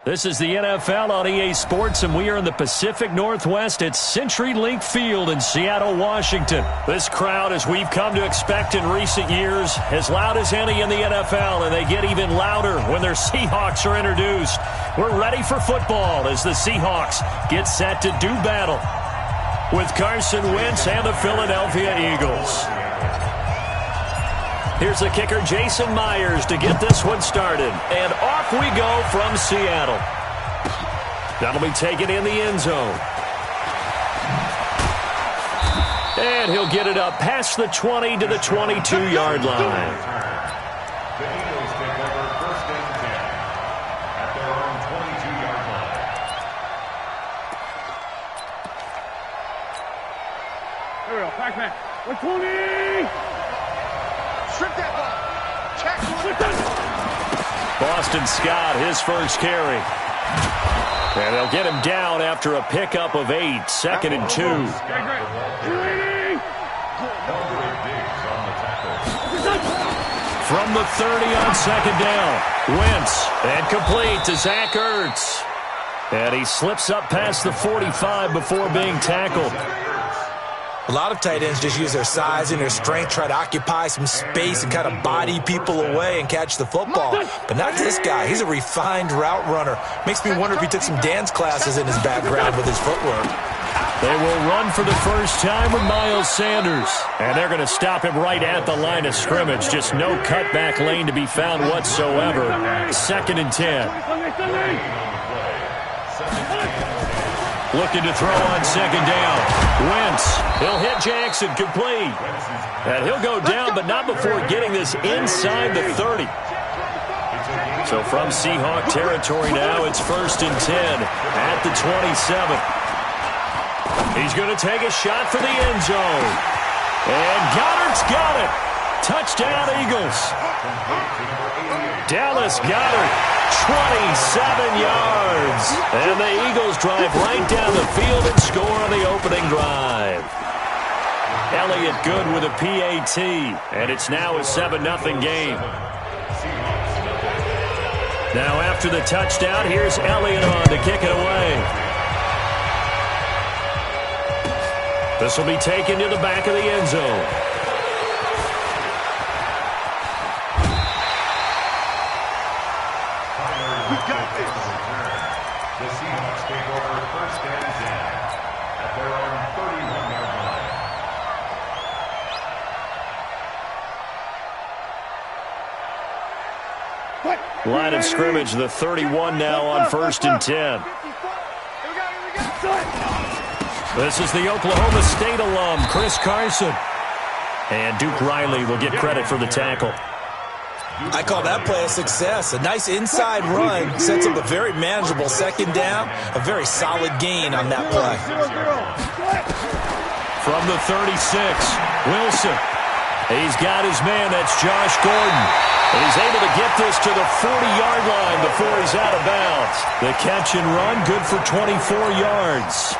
This is the NFL on EA Sports, and we are in the Pacific Northwest at CenturyLink Field in Seattle, Washington. This crowd, as we've come to expect in recent years, as loud as any in the NFL, and they get even louder when their Seahawks are introduced. We're ready for football as the Seahawks get set to do battle with Carson Wentz and the Philadelphia Eagles. Here's the kicker, Jason Myers, to get this one started. And off we go from Seattle. That'll be taken in the end zone. And he'll get it up past the 20 to the 22-yard line. The Eagles take over first and 10 at their own 22-yard line. There we go. Back. 120. Strip that ball. Check. Boston Scott, his first carry. And they'll get him down after a pickup of 8, second and 2. From the 30 on second down. Wentz, and complete to Zach Ertz. And he slips up past the 45 before being tackled. A lot of tight ends just use their size and their strength, try to occupy some space and kind of body people away and catch the football. But not this guy. He's a refined route runner. Makes me wonder if he took some dance classes in his background with his footwork. They will run for the first time with Miles Sanders. And they're going to stop him right at the line of scrimmage. Just no cutback lane to be found whatsoever. Second and 10. Looking to throw on second down. Wentz, he'll hit Jackson, complete. And he'll go down, but not before getting this inside the 30. So from Seahawk territory now, it's first and 10 at the 27. He's going to take a shot for the end zone. And Goddard's got it. Touchdown, Eagles. Dallas Goedert. 27 yards. And the Eagles drive right down the field and score on the opening drive. Elliott good with a PAT. And it's now a 7-0 game. Now after the touchdown, here's Elliott on to kick it away. This will be taken to the back of the end zone. The Seahawks take over first and 10 at their own 31-yard line. Line of scrimmage, the 31 now on first and 10. This is the Oklahoma State alum, Chris Carson. And Duke Riley will get credit for the tackle. I call that play a success. A nice inside run sets up a very manageable second down. A very solid gain on that play. From the 36, Wilson. He's got his man. That's Josh Gordon. And he's able to get this to the 40-yard line before he's out of bounds. The catch and run, good for 24 yards.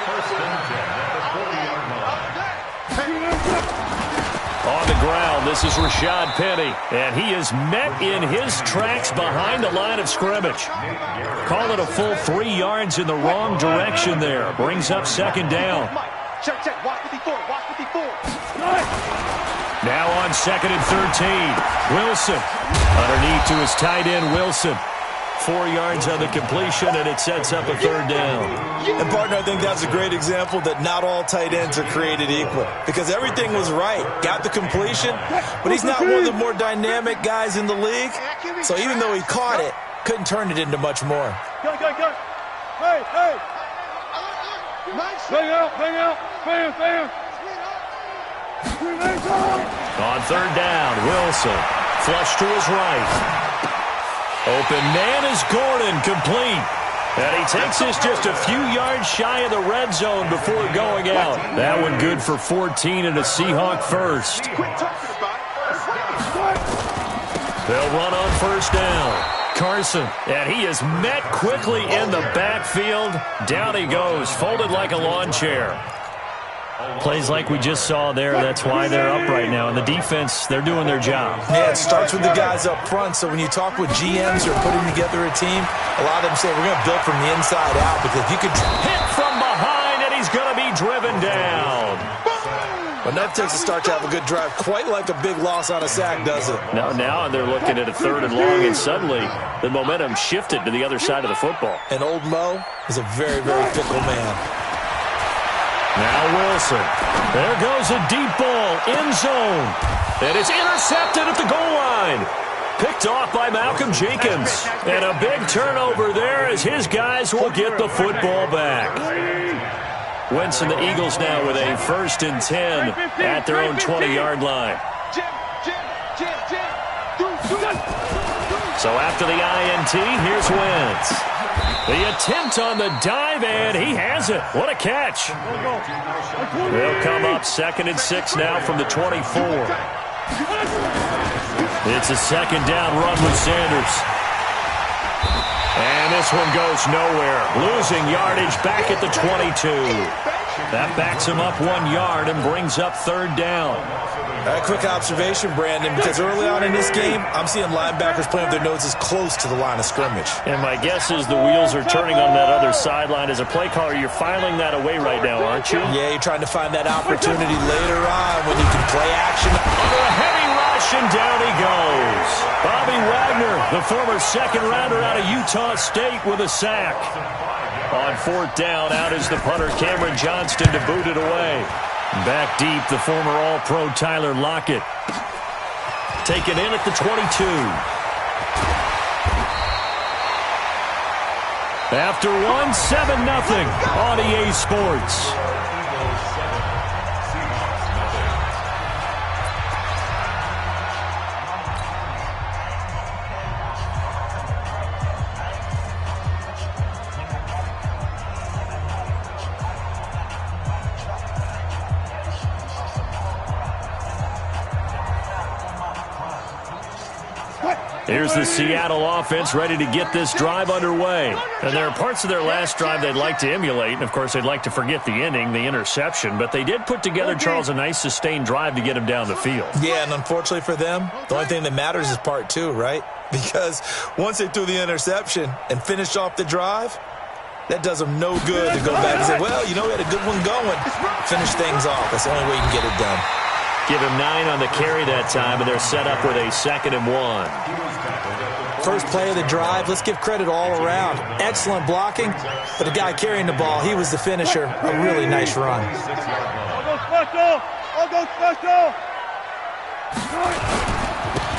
First and 10 at the 40-yard line. On the ground, this is Rashad Penny, and he is met in his tracks behind the line of scrimmage. Call it a full 3 yards in the wrong direction there. Brings up second down. Now on second and 13, Wilson. Underneath to his tight end, Wilson. 4 yards on the completion, and it sets up a third down. And, partner, I think that's a great example that not all tight ends are created equal. Because everything was right. Got the completion, but he's not one of the more dynamic guys in the league. So even though he caught it, couldn't turn it into much more. Hey! Bang out! Bam! On third down, Wilson. Flush to his right. Open man is Gordon, complete. And he takes this just a few yards shy of the red zone before going out. That one good for 14 and a Seahawk first. They'll run on first down. Carson, and he is met quickly in the backfield. Down he goes, folded like a lawn chair. Plays like we just saw there, that's why they're up right now. And the defense, they're doing their job. Yeah, it starts with the guys up front. So when you talk with GMs who are putting together a team, a lot of them say we're going to build from the inside out because you could hit from behind, and he's going to be driven down. But that takes a start to have a good drive, quite like a big loss on a sack, does it? Now they're looking at a 3rd and long, and suddenly the momentum shifted to the other side of the football. And old Mo is a very, very fickle man. Now Wilson. There goes a deep ball, end zone. And it's intercepted at the goal line. Picked off by Malcolm Jenkins. And a big turnover there as his guys will get the football back. Wentz and the Eagles now with a 1st and 10 at their own 20-yard line. So after the INT, here's Wentz. The attempt on the dive, and he has it. What a catch. They'll come up 2nd and 6 now from the 24. It's a 2nd down run with Sanders. And this one goes nowhere. Losing yardage back at the 22. That backs him up 1 yard and brings up 3rd down. A quick observation, Brandon, because early on in this game, I'm seeing linebackers playing with their noses close to the line of scrimmage. And my guess is the wheels are turning on that other sideline. As a play caller, you're filing that away right now, aren't you? Yeah, you're trying to find that opportunity later on when you can play action. Under a heavy rush, and down he goes. Bobby Wagner, the former 2nd rounder out of Utah State, with a sack. On 4th down, out is the punter Cameron Johnston to boot it away. Back deep, the former All-Pro Tyler Lockett. Taken in at the 22. After 1, 7-0 on EA Sports. Here's the Seattle offense ready to get this drive underway. And there are parts of their last drive they'd like to emulate. And, of course, they'd like to forget the ending, the interception. But they did put together, Charles, a nice sustained drive to get him down the field. Yeah, and unfortunately for them, the only thing that matters is part 2, right? Because once they threw the interception and finished off the drive, that does them no good to go back and say, well, you know, we had a good one going. Finish things off. That's the only way you can get it done. Give him 9 on the carry that time, and they're set up with a 2nd and 1. First play of the drive, let's give credit all around. Excellent blocking, but the guy carrying the ball, he was the finisher. A really nice run.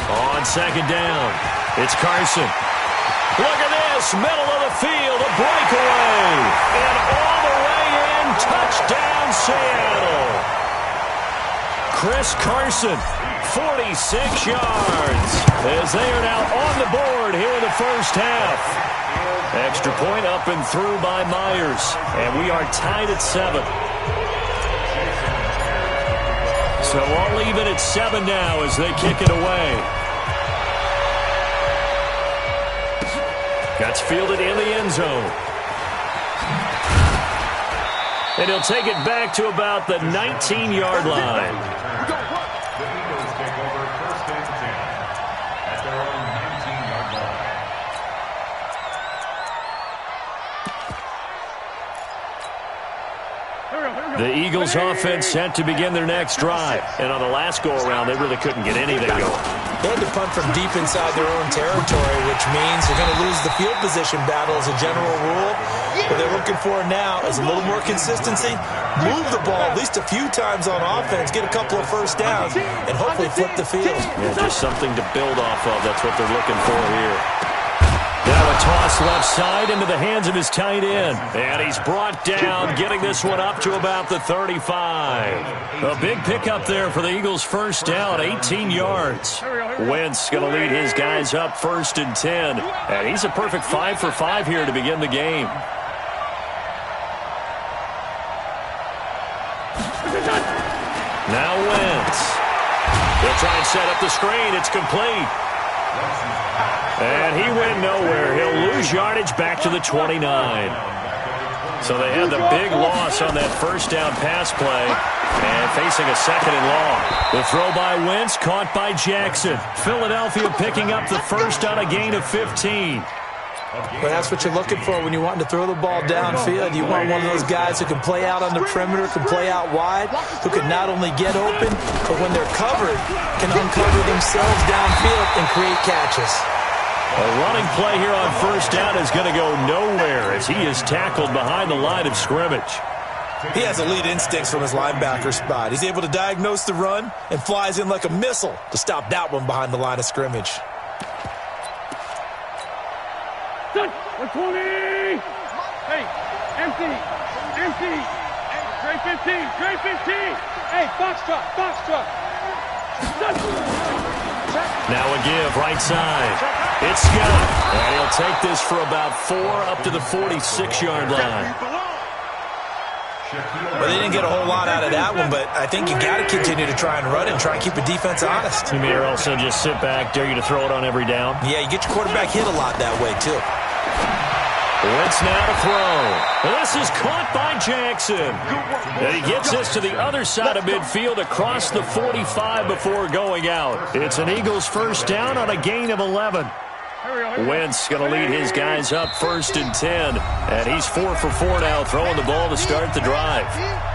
On 2nd down, it's Carson. Look at this, middle of the field, a breakaway. And all the way in, touchdown Seattle. Chris Carson, 46 yards, as they are now on the board here in the first half. Extra point up and through by Myers, and we are tied at 7. So I'll leave it at 7 now as they kick it away. That's fielded in the end zone. And he'll take it back to about the 19-yard line. The Eagles take over 1st and 10 at their own 19-yard line. The Eagles offense set to begin their next drive. And on the last go-around, they really couldn't get anything going. They had to punt from deep inside their own territory, which means they're going to lose the field position battle as a general rule. What they're looking for now is a little more consistency, move the ball at least a few times on offense, get a couple of first downs, and hopefully flip the field. Yeah, just something to build off of. That's what they're looking for here. Now a toss left side into the hands of his tight end. And he's brought down, getting this one up to about the 35. A big pickup there for the Eagles' first down, 18 yards. Wentz going to lead his guys up 1st and 10. And he's a perfect 5 for 5 here to begin the game. Now Wentz. He'll try and set up the screen. It's complete. And he went nowhere. He'll lose yardage back to the 29. So they had the big loss on that first down pass play and facing a second and long. The throw by Wentz caught by Jackson. Philadelphia picking up the first on a gain of 15. But that's what you're looking for when you're wanting to throw the ball downfield. You want one of those guys who can play out on the perimeter, can play out wide, who can not only get open, but when they're covered, can uncover themselves downfield and create catches. A running play here on first down is going to go nowhere as he is tackled behind the line of scrimmage. He has elite instincts from his linebacker spot. He's able to diagnose the run and flies in like a missile to stop that one behind the line of scrimmage. 120! Hey, empty! Straight 15, straight 15! Hey, box truck! Now a give, right side. It's Scott, and he'll take this for about 4 up to the 46-yard line. Well, they didn't get a whole lot out of that one, but I think you got to continue to try and run it and try and keep the defense honest. You may also just sit back, dare you to throw it on every down. Yeah, you get your quarterback hit a lot that way, too. Wentz now to throw. This is caught by Jackson. And he gets this to the other side of midfield across the 45 before going out. It's an Eagles first down on a gain of 11. Wentz going to lead his guys up 1st and 10. And he's 4 for 4 now, throwing the ball to start the drive.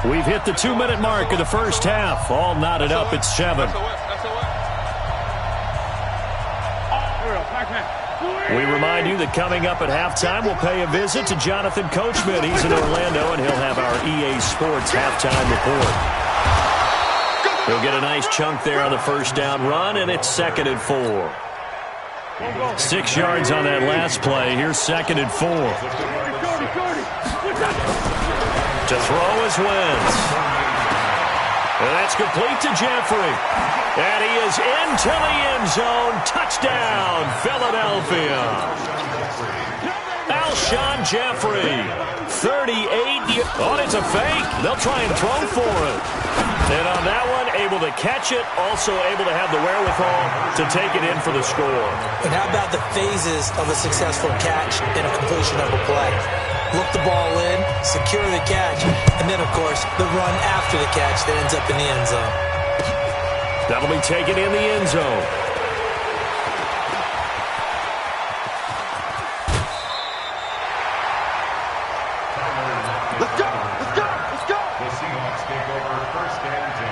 We've hit the 2-minute mark of the first half. All knotted up at 7. We remind you that coming up at halftime, we'll pay a visit to Jonathan Coachman. He's in Orlando, and he'll have our EA Sports halftime report. He'll get a nice chunk there on the first down run, and it's 2nd and 4. 6 yards on that last play. Here's 2nd and 4. To throw is Wentz. And that's complete to Jeffrey. And he is into the end zone. Touchdown, Philadelphia. Alshon Jeffrey, 38. Oh, it's a fake. They'll try and throw for it. And on that one, able to catch it, also able to have the wherewithal to take it in for the score. And how about the phases of a successful catch and a completion of a play? Look the ball in, secure the catch, and then, of course, the run after the catch that ends up in the end zone. That'll be taken in the end zone. Let's go! The Seahawks take over 1st and 10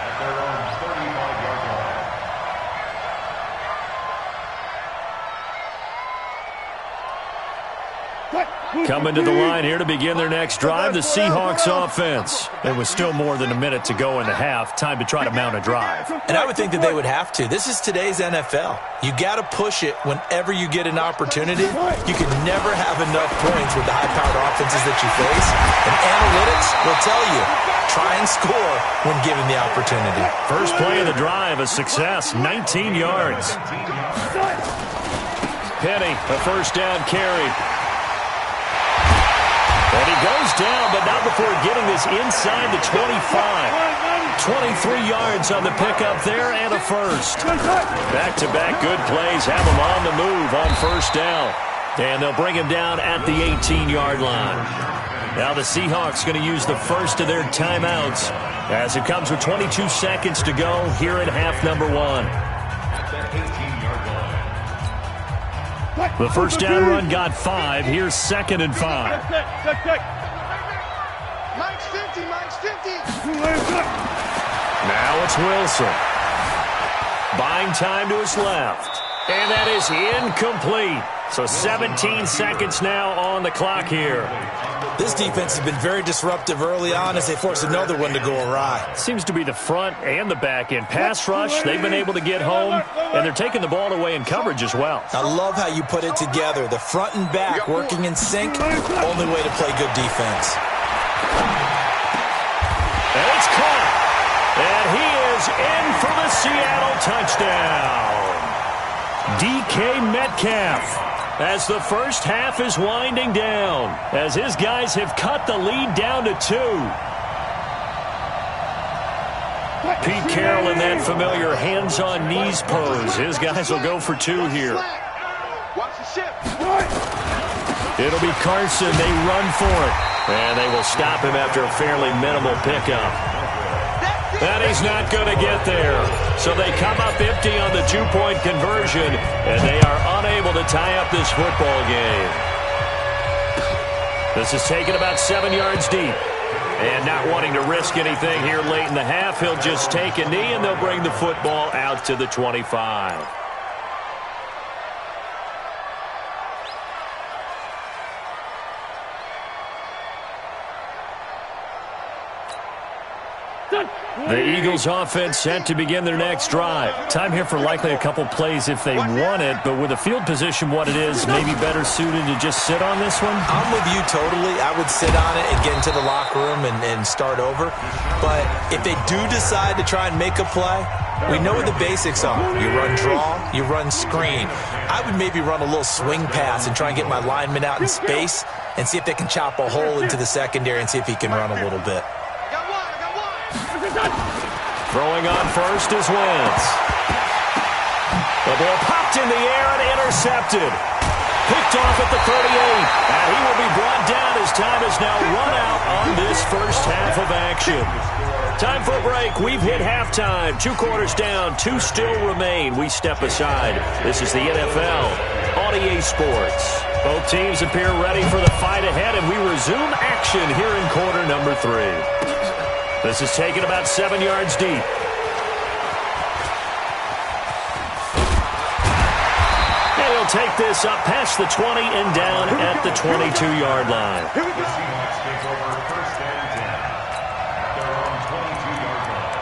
at their own 35-yard line. Coming to the line here to begin their next drive, the Seahawks offense. There was still more than a minute to go in the half. Time to try to mount a drive. And I would think that they would have to. This is today's NFL. You got to push it whenever you get an opportunity. You can never have enough points with the high-powered offenses that you face. And analytics will tell you, try and score when given the opportunity. First play of the drive, a success, 19 yards. Penny, a first down carry. And he goes down, but not before getting this inside the 25. 23 yards on the pickup there and a first. Back-to-back good plays have him on the move on first down. And they'll bring him down at the 18-yard line. Now the Seahawks going to use the first of their timeouts as it comes with 22 seconds to go here in half number 1. The first down run got 5. Here's 2nd and 5. Mike's 50. Now it's Wilson. Buying time to his left. And that is incomplete. So 17 seconds now on the clock here. This defense has been very disruptive early on as they force another one to go awry. Seems to be the front and the back end. Pass rush, they've been able to get home, and they're taking the ball away in coverage as well. I love how you put it together. The front and back working in sync, only way to play good defense. And it's caught. And he is in for the Seattle touchdown. DK Metcalf. As the first half is winding down, as his guys have cut the lead down to 2. Pete Carroll in that familiar hands-on knees pose. His guys will go for 2 here. Watch the ship. It'll be Carson. They run for it. And they will stop him after a fairly minimal pickup. And he's not going to get there. So they come up empty on the two-point conversion, and they are unable to tie up this football game. This is taken about 7 yards deep. And not wanting to risk anything here late in the half, he'll just take a knee, and they'll bring the football out to the 25. The Eagles offense set to begin their next drive. Time here for likely a couple plays if they want it, but with the field position what it is, maybe better suited to just sit on this one? I'm with you totally. I would sit on it and get into the locker room and start over. But if they do decide to try and make a play, we know what the basics are. You run draw, you run screen. I would maybe run a little swing pass and try and get my lineman out in space and see if they can chop a hole into the secondary and see if he can run a little bit. Throwing on first is Wentz. The ball popped in the air and intercepted. Picked off at the 38. And he will be brought down as time is now run out on this first half of action. Time for a break. We've hit halftime. 2 quarters down. 2 still remain. We step aside. This is the NFL on EA Sports. Both teams appear ready for the fight ahead, and we resume action here in quarter number 3. This is taken about 7 yards deep. And he'll take this up past the 20 and down at the 22-yard line. The Seahawks take over first and 10 at their own 22-yard line.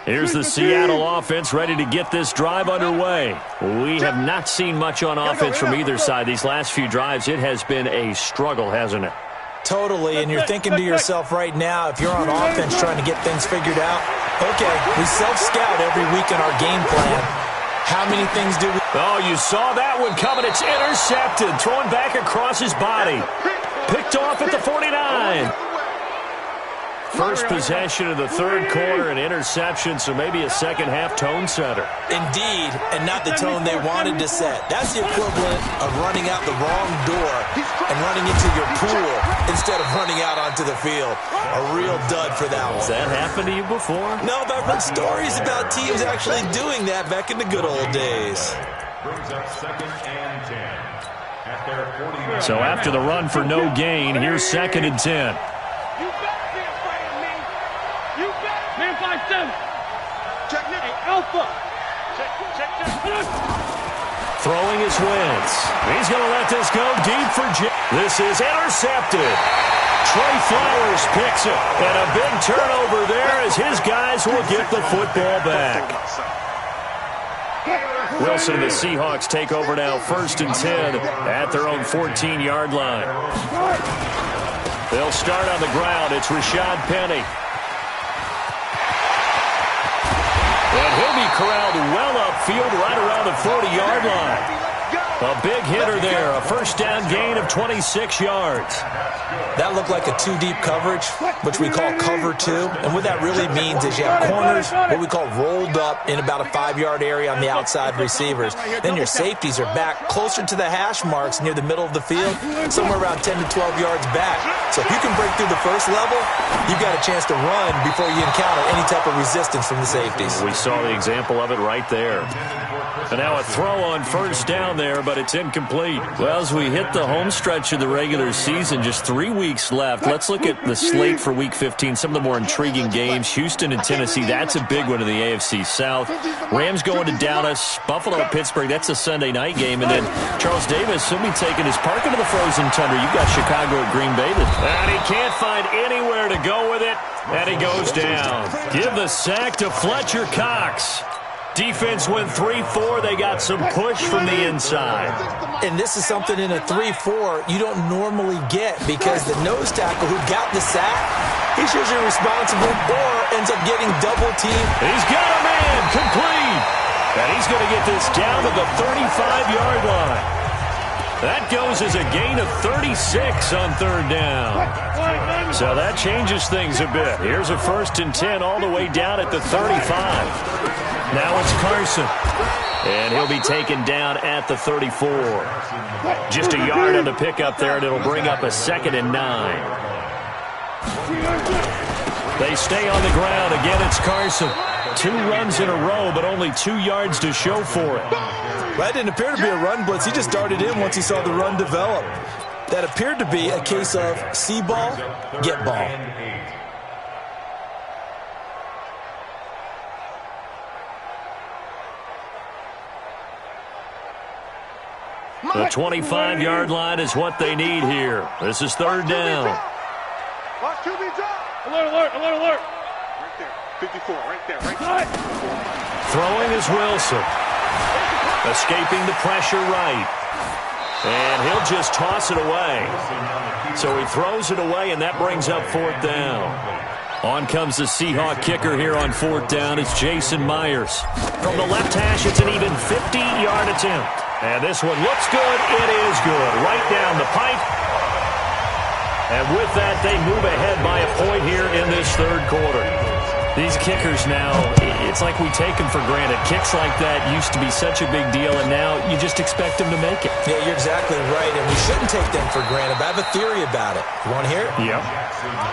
Here's the Seattle offense ready to get this drive underway. We have not seen much on offense from either side. These last few drives, it has been a struggle, hasn't it? Totally, and you're thinking to yourself right now, if you're on offense trying to get things figured out, okay, we self-scout every week in our game plan. How many things do we... Oh, you saw that one coming. It's intercepted. Thrown back across his body. Picked off at the 49. First possession of the third quarter, an interception, so maybe a second-half tone setter. Indeed, and not the tone they wanted to set. That's the equivalent of running out the wrong door and running into your pool instead of running out onto the field. A real dud for that one. Has that happened to you before? No, but I've heard stories about teams actually doing that back in the good old days. Brings up second and 10 at their 49. So after the run for no gain, here's second and 10. Check it. Alpha. Check. Throwing is Wentz. He's going to let this go deep for Jim. This is intercepted. Trey Flowers picks it. And a big turnover there as his guys will get the football back. Wilson and the Seahawks take over now, first and 10 at their own 14-yard line. They'll start on the ground. It's Rashad Penny. And he'll be corralled well upfield right around the 40-yard line. A big hitter there, a first down gain of 26 yards. That looked like a two-deep coverage, which we call cover two. And what that really means is you have corners, what we call rolled up in about a 5-yard area on the outside receivers. Then your safeties are back closer to the hash marks near the middle of the field, somewhere around 10 to 12 yards back. So if you can break through the first level, you've got a chance to run before you encounter any type of resistance from the safeties. We saw the example of it right there. And now a throw on first down there, but it's incomplete. Well, as we hit the home stretch of the regular season, just 3 weeks left. Let's look at the slate for Week 15, some of the more intriguing games. Houston and Tennessee, that's a big one in the AFC South. Rams going to Dallas. Buffalo, Pittsburgh, that's a Sunday night game. And then Charles Davis, he'll be taking his park into the frozen tundra. You've got Chicago at Green Bay. And he can't find anywhere to go with it, and he goes down. Give the sack to Fletcher Cox. Defense went 3-4. They got some push from the inside. And this is something in a 3-4 you don't normally get because the nose tackle who got the sack He's just irresponsible or ends up getting double teamed. He's got a man, complete. And he's going to get this down to the 35-yard line. That goes as a gain of 36 on third down. So that changes things a bit. Here's a 1st and 10 all the way down at the 35. Now it's Carson. And he'll be taken down at the 34. Just a yard on the pickup there, and it'll bring up a 2nd and 9. They stay on the ground. Again, it's Carson. 2 runs in a row, but only 2 yards to show for it. That didn't appear to be a run blitz. He just darted in once he saw the run develop. That appeared to be a case of see ball, get ball. The 25-yard line is what they need here. This is third down. Watch QB drop. Alert, alert, alert, alert. Right there. 54, right there, right there. Throwing is Wilson. Escaping the pressure right. And he'll just toss it away. So he throws it away, and that brings up 4th down. On comes the Seahawk kicker here on 4th down. It's Jason Myers. From the left hash, it's an even 50-yard attempt. And this one looks good. It is good. Right down the pipe. And with that, they move ahead by a point here in this third quarter. These kickers now, it's like we take them for granted. Kicks like that used to be such a big deal, and now you just expect them to make it. Yeah, you're exactly right, and we shouldn't take them for granted. But I have a theory about it. You want to hear it? Yep.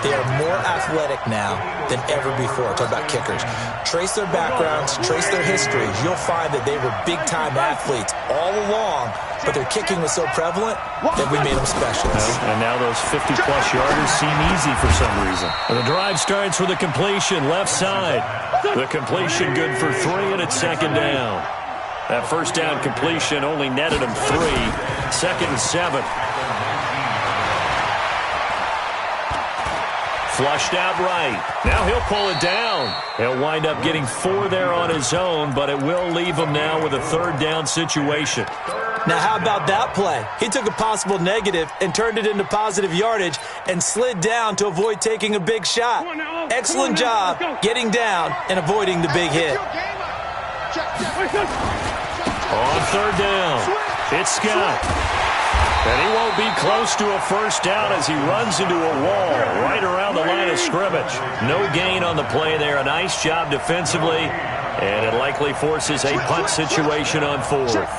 They are more athletic now than ever before. Talk about kickers. Trace their backgrounds, trace their histories. You'll find that they were big-time athletes all along, but their kicking was so prevalent that we made them specialists. And now those 50-plus yarders seem easy for some reason. And the drive starts with a completion, left side. The completion good for 3, and it's 2nd down. That first down completion only netted him 3. 2nd and 7. Flushed out right. Now he'll pull it down. He'll wind up getting 4 there on his own, but it will leave him now with a 3rd down situation. Now, how about that play? He took a possible negative and turned it into positive yardage and slid down to avoid taking a big shot. Excellent job getting down and avoiding the big hit. On 3rd down, it's Scott. And he won't be close to a first down as he runs into a wall right around the line of scrimmage. No gain on the play there. A nice job defensively, and it likely forces a punt situation on 4th.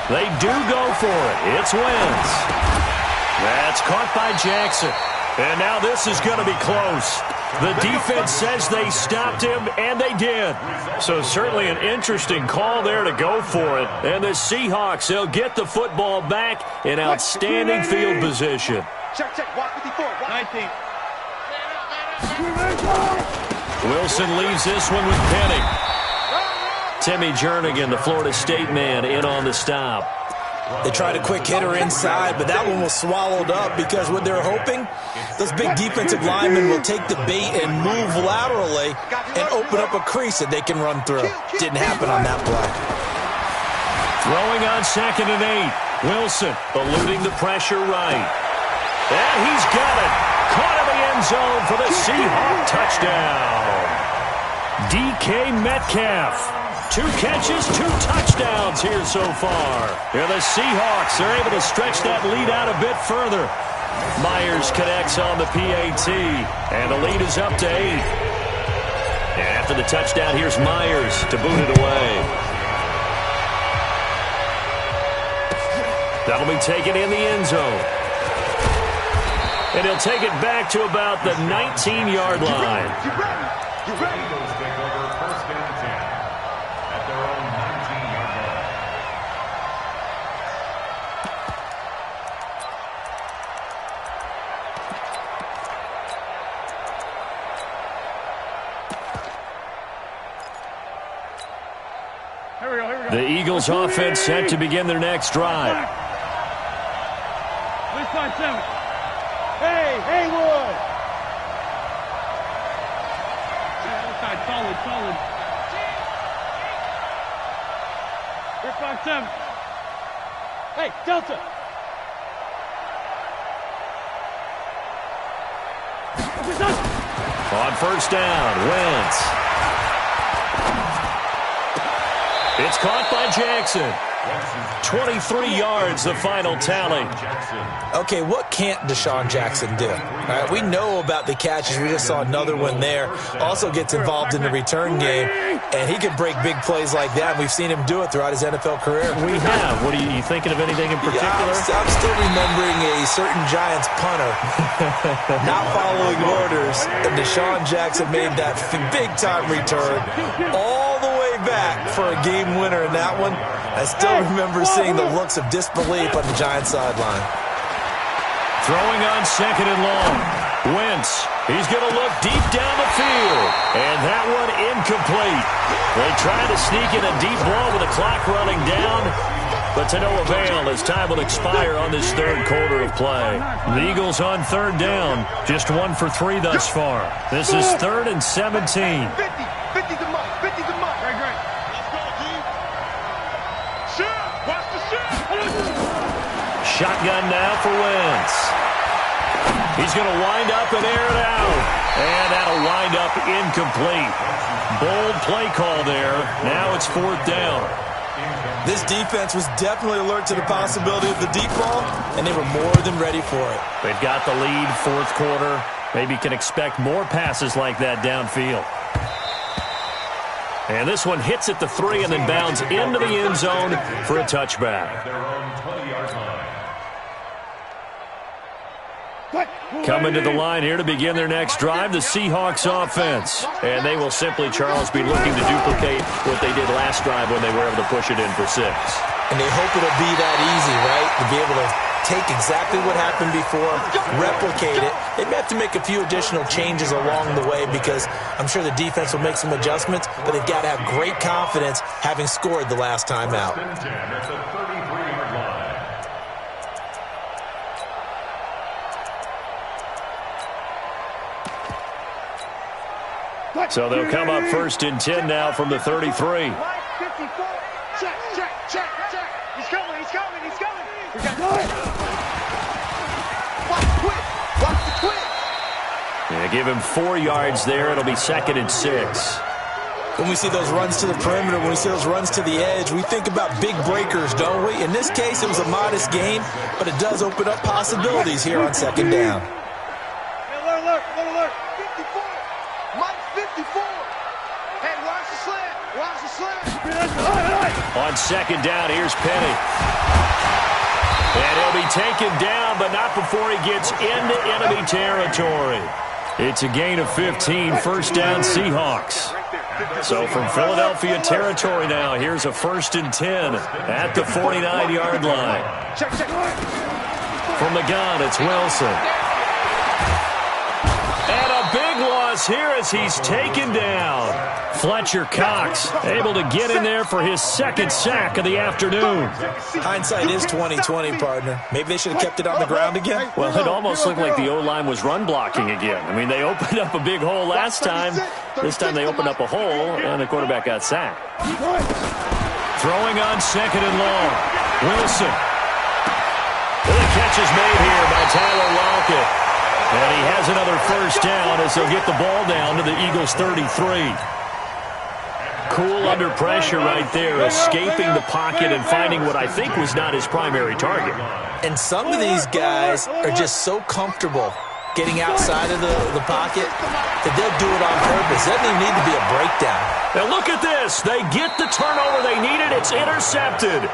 They do go for it. It's Wentz. That's caught by Jackson. And now this is going to be close. The defense says they stopped him, and they did. So certainly an interesting call there to go for it. And the Seahawks, they'll get the football back in outstanding field position. Check, check. Walk 54. 19. Wilson leaves this one with Penning. Timmy Jernigan, the Florida State man, in on the stop. They tried a quick hitter inside, but that one was swallowed up because what they're hoping, those big defensive linemen will take the bait and move laterally and open up a crease that they can run through. Didn't happen on that play. Throwing on 2nd and 8. Wilson eluding the pressure right. And he's got it. Caught in the end zone for the Seahawk touchdown. DK Metcalf. 2 catches, 2 touchdowns here so far. And the Seahawks are able to stretch that lead out a bit further. Myers connects on the PAT, and the lead is up to 8. And after the touchdown, here's Myers to boot it away. That'll be taken in the end zone. And he'll take it back to about the 19-yard line. The Eagles take over 1st and 10 at their own 19-yard line. Here we go, here we go. The Eagles offense set to begin their next drive. Let's find 7. Hey, Haywood! Outside, solid, solid. Here, 5-7. Hey, Delta! On first down, Wentz. It's caught by Jackson. 23 yards, the final tally. Okay, what can't Deshaun Jackson do? All right, we know about the catches. We just saw another one there. Also gets involved in the return game, and he can break big plays like that. We've seen him do it throughout his NFL career. We have. What are you thinking of anything in particular? Yeah, I'm still remembering a certain Giants punter not following orders, and Deshaun Jackson made that big-time return all the way back for a game winner in that one. I still remember seeing the looks of disbelief on the Giants sideline. Throwing on second and long. Wentz, he's going to look deep down the field. And that one incomplete. They try to sneak in a deep ball with the clock running down, but to no avail as time will expire on this third quarter of play. The Eagles on third down, just 1 for 3 thus far. This is 3rd and 17. 50 the mark, 50 the mark. Great, great. Let's go, team. Shot, watch the shot. Shotgun now for Wentz. He's going to wind up and air it out. And that'll wind up incomplete. Bold play call there. Now it's 4th down. This defense was definitely alert to the possibility of the deep ball, and they were more than ready for it. They've got the lead, 4th quarter. Maybe can expect more passes like that downfield. And this one hits at the 3 and then bounds into the end zone for a touchback. Coming to the line here to begin their next drive, the Seahawks offense. And they will simply, Charles, be looking to duplicate what they did last drive when they were able to push it in for 6. And they hope it'll be that easy, right? To be able to take exactly what happened before, replicate it. They may have to make a few additional changes along the way because I'm sure the defense will make some adjustments, but they've got to have great confidence having scored the last time out. So they'll come up 1st and 10 now from the 33. 54. Check, check, check, check. He's coming, he's coming, he's coming. We got it. Watch the quit. Watch the quit. Yeah, give him 4 yards there. It'll be 2nd and 6. When we see those runs to the perimeter, when we see those runs to the edge, we think about big breakers, don't we? In this case, it was a modest gain, but it does open up possibilities here on 2nd down. Alert, alert, 54. Mike 54. Hey, watch the slant. Watch the slant. On 2nd down, here's Penny. And he'll be taken down, but not before he gets into enemy territory. It's a gain of 15, 1st down Seahawks. So from Philadelphia territory now, here's a 1st and 10 at the 49-yard line. From the gun, it's Wilson. And a big loss here as he's taken down. Fletcher Cox able to get in there for his 2nd sack of the afternoon. Hindsight is 20/20, partner. Maybe they should have kept it on the ground again. Well, it almost looked like the O-line was run blocking again. I mean, they opened up a big hole last time. This time they opened up a hole, and the quarterback got sacked. Throwing on 2nd and long. Wilson. The catch is made here by Tyler Lockett. And he has another 1st down as they'll get the ball down to the Eagles' 33. Cool under pressure right there, escaping the pocket and finding what I think was not his primary target. And some of these guys are just so comfortable getting outside of the pocket that they'll do it on purpose. It doesn't even need to be a breakdown. Now look at this. They get the turnover they needed. It's intercepted.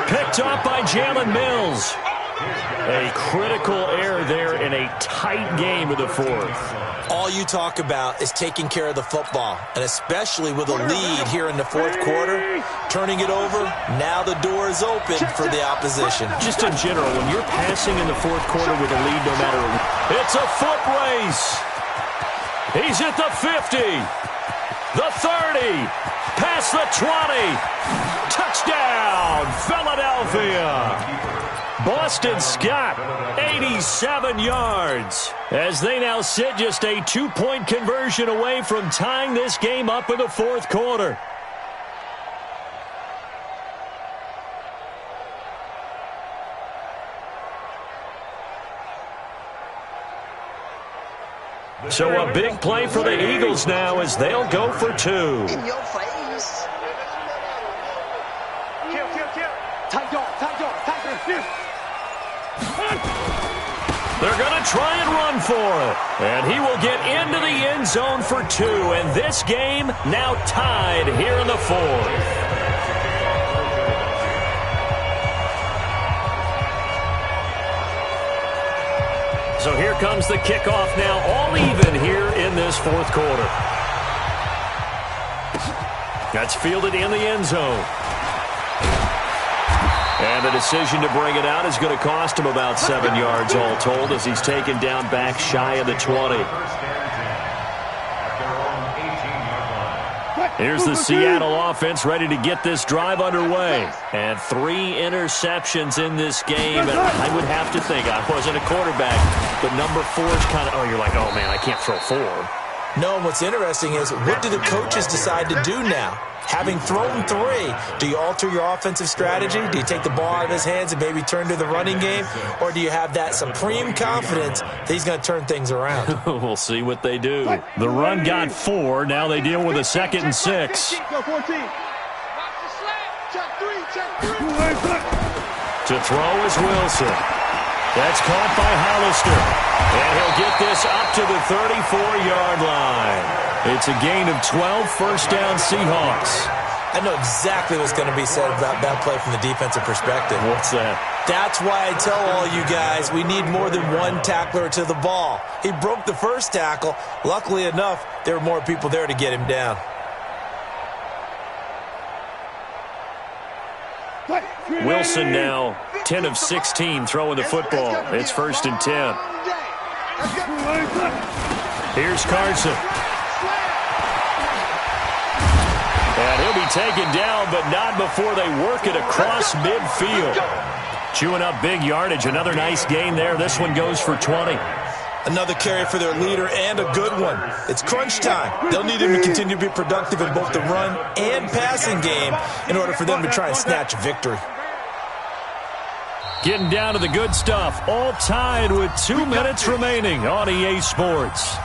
Picked up by Jalen Mills. A critical error there in a tight game of the 4th. All you talk about is taking care of the football, and especially with a lead here in the 4th quarter, turning it over, now the door is open for the opposition. Just in general, when you're passing in the 4th quarter with a lead, no matter what, it's a foot race. He's at the 50, the 30, past the 20. Touchdown, Philadelphia. Boston Scott, 87 yards, as they now sit just a 2-point conversion away from tying this game up in the 4th quarter. So a big play for the Eagles now as they'll go for 2. In your face. Kill. Tight dog. They're going to try and run for it. And he will get into the end zone for 2. And this game now tied here in the 4th. So here comes the kickoff now, all even here in this 4th quarter. That's fielded in the end zone. And the decision to bring it out is going to cost him about 7 yards all told as he's taken down back shy of the 20. Here's the Seattle offense ready to get this drive underway. And 3 interceptions in this game. And I would have to think, I wasn't a quarterback, but number 4 is kind of, oh, you're like, oh, man, I can't throw 4. No, and what's interesting is, what do the coaches decide to do now? Having thrown 3, do you alter your offensive strategy? Do you take the ball out of his hands and maybe turn to the running game? Or do you have that supreme confidence that he's going to turn things around? We'll see what they do. The run got 4. Now they deal with a 2nd and 6. To throw is Wilson. That's caught by Hollister. And he'll get this up to the 34-yard line. It's a gain of 12, first down Seahawks. I know exactly what's going to be said about that play from the defensive perspective. What's that? That's why I tell all you guys we need more than one tackler to the ball. He broke the first tackle. Luckily enough, there were more people there to get him down. Wilson now 10 of 16 throwing the football. It's 1st and 10. Here's Carson. And he'll be taken down, but not before they work it across midfield. Chewing up big yardage. Another nice gain there. This one goes for 20. Another carry for their leader, and a good one. It's crunch time. They'll need him to continue to be productive in both the run and passing game in order for them to try and snatch a victory. Getting down to the good stuff. All tied with 2 minutes remaining on EA Sports.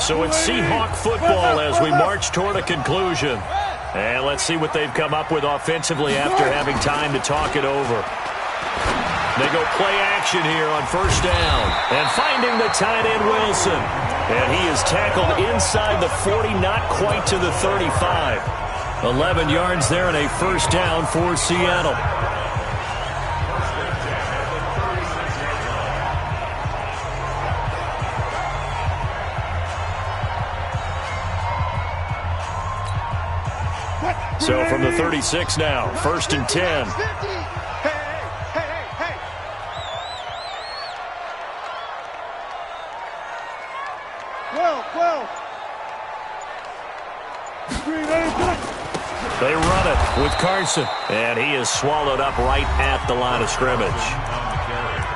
So it's Seahawk football as we march toward a conclusion. And let's see what they've come up with offensively after having time to talk it over. They go play action here on 1st down. And finding the tight end Wilson. And he is tackled inside the 40, not quite to the 35. 11 yards there and a 1st down for Seattle. So from the 36 now, 1st and 10. They run it with Carson, and he is swallowed up right at the line of scrimmage.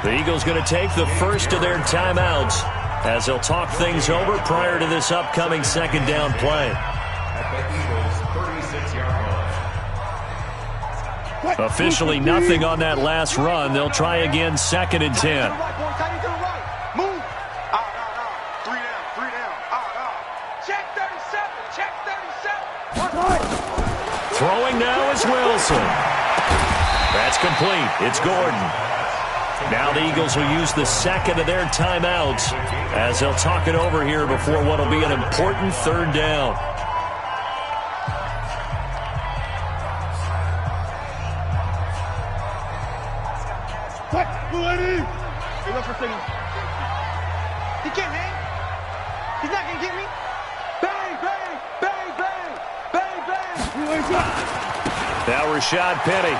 The Eagles going to take the first of their timeouts as they'll talk things over prior to this upcoming 2nd down play. Officially nothing on that last run. They'll try again 2nd and 10. Move. Three down. Check 37. Throwing now is Wilson. That's complete. It's Gordon. Now the Eagles will use the 2nd of their timeouts as they'll talk it over here before what will be an important 3rd down. He can't hang. He's not going to get me. Bang, bang, bang, bang, bang, bang. Now Rashad Penny.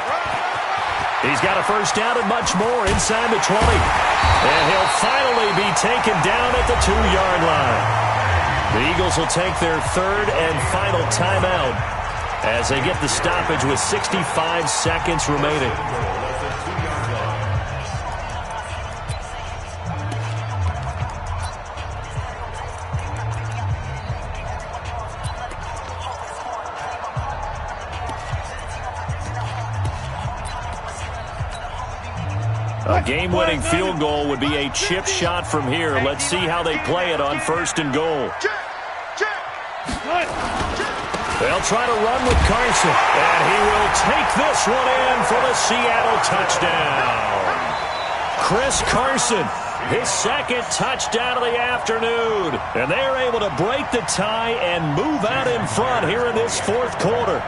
He's got a 1st down and much more inside the 20. And he'll finally be taken down at the 2-yard line. The Eagles will take their 3rd and final timeout as they get the stoppage with 65 seconds remaining. game-winning field goal would be a chip shot from here. Let's see how they play it on 1st and goal. They'll try to run with Carson, and he will take this one in for the Seattle touchdown. Chris Carson, his 2nd touchdown of the afternoon, and they're able to break the tie and move out in front here in this 4th quarter.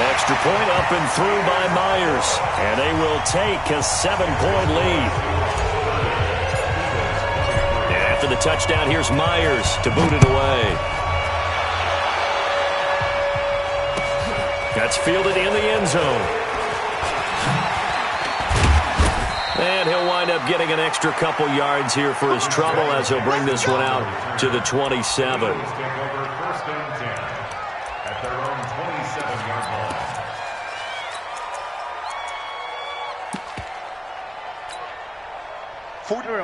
Extra point up and through by Myers, and they will take a 7-point lead. And after the touchdown, here's Myers to boot it away. That's fielded in the end zone. And he'll wind up getting an extra couple yards here for his trouble as he'll bring this one out to the 27.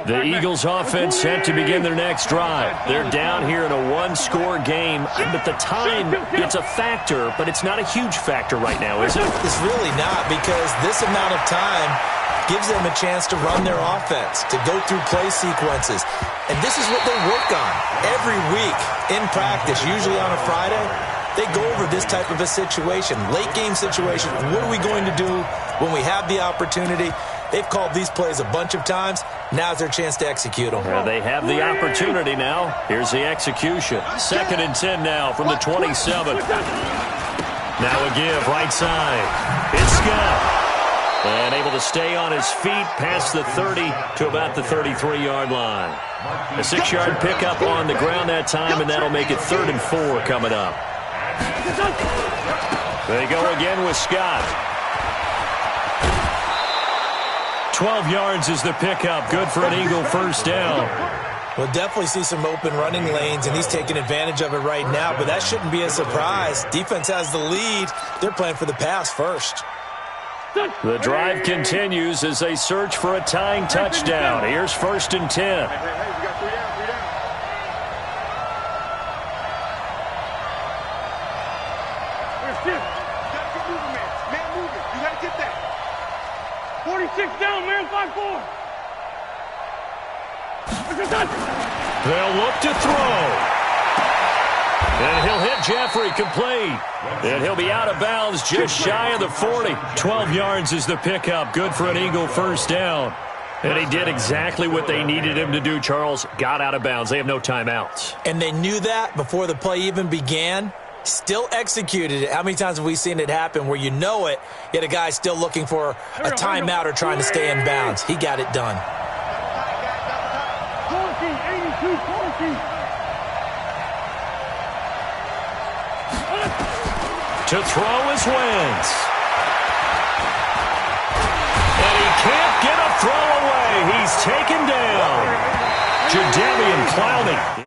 The Eagles offense set to begin their next drive. They're down here in a 1-score game, but the time, it's a factor, but it's not a huge factor right now, is it? It's really not, because this amount of time gives them a chance to run their offense, to go through play sequences. And this is what they work on every week in practice, usually on a Friday. They go over this type of a situation, late game situation. What are we going to do when we have the opportunity? They've called these plays a bunch of times. Now's their chance to execute them. Well, they have the opportunity now. Here's the execution. 2nd and 10 now from the 27. Now a give, right side. It's Scott. And able to stay on his feet past the 30 to about the 33-yard line. A 6-yard pickup on the ground that time, and that'll make it 3rd and 4 coming up. They go again with Scott. 12 yards is the pickup. Good for an Eagle 1st down. We'll definitely see some open running lanes, and he's taking advantage of it right now, but that shouldn't be a surprise. Defense has the lead. They're playing for the pass first. The drive continues as they search for a tying touchdown. Here's 1st and 10. They'll look to throw. And he'll hit Jeffrey complete. And he'll be out of bounds just shy of the 40. 12 yards is the pickup. Good for an Eagle 1st down. And he did exactly what they needed him to do, Charles. Got out of bounds. They have no timeouts. And they knew that before the play even began. Still executed it. How many times have we seen it happen where you know it, yet a guy's still looking for a timeout or trying to stay in bounds? He got it done. To throw is Wentz. And he can't get a throw away. He's taken down. Jadeveon Clowney.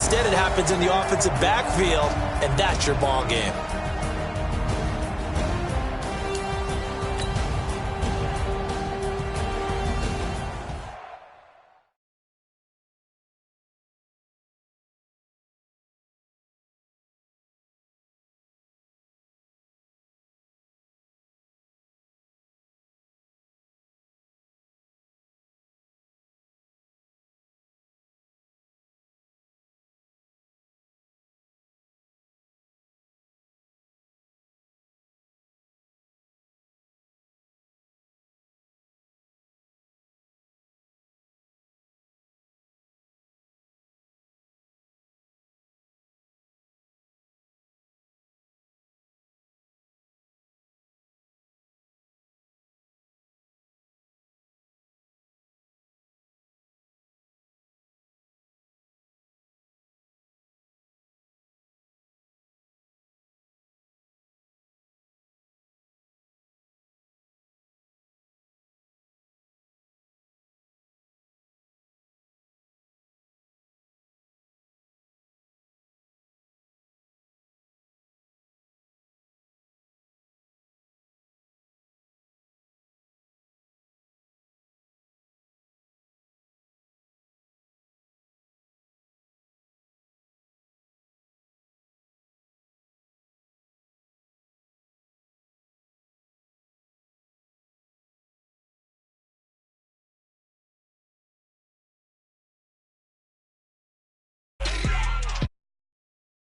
Instead, it happens in the offensive backfield, and that's your ball game.